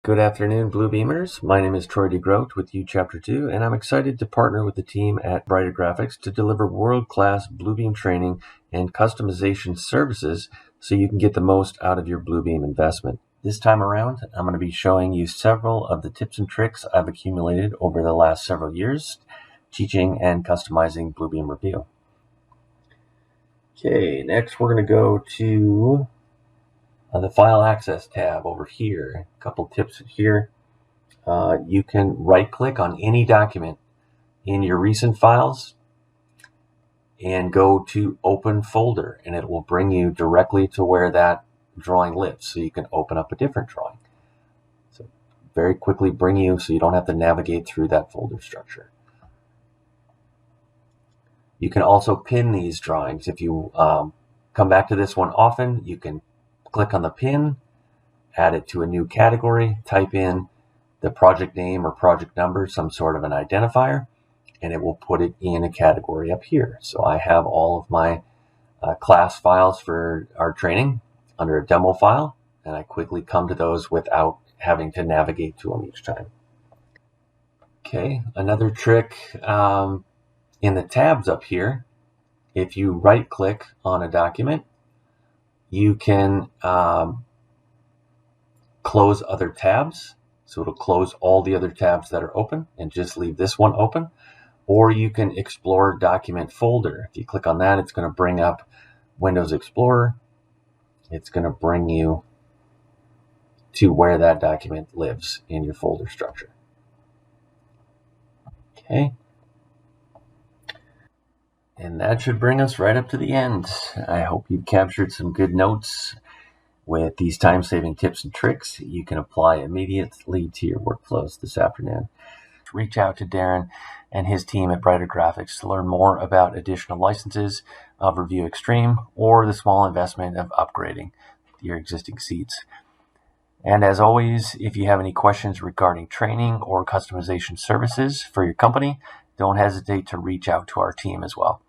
Good afternoon, Bluebeamers. My name is Troy DeGroot with Chapter 2, and I'm excited to partner with the team at Brighter Graphics to deliver world-class Bluebeam training and customization services so you can get the most out of your Bluebeam investment. This time around, I'm going to be showing you several of the tips and tricks I've accumulated over the last several years teaching and customizing Bluebeam Revu. Okay, next we're going to go to the File Access tab over here. A couple tips here. You can right-click on any document in your recent files and go to Open Folder, and it will bring you directly to where that drawing lives, so you can open up a different drawing. So very quickly bring you so you don't have to navigate through that folder structure. You can also pin these drawings. If you come back to this one often, you can click on the pin, add it to a new category, type in the project name or project number, some sort of an identifier, and it will put it in a category up here. So I have all of my class files for our training under a demo file, and I quickly come to those without having to navigate to them each time. Okay, another trick in the tabs up here, if you right click on a document, you can close other tabs. So it'll close all the other tabs that are open and just leave this one open. Or you can explore document folder. If you click on that, it's going to bring up Windows Explorer. It's going to bring you to where that document lives in your folder structure. Okay. And that should bring us right up to the end. I hope you've captured some good notes with these time-saving tips and tricks you can apply immediately to your workflows this afternoon. Reach out to Darren and his team at Brighter Graphics to learn more about additional licenses of Revu Extreme or the small investment of upgrading your existing seats. And as always, if you have any questions regarding training or customization services for your company, don't hesitate to reach out to our team as well.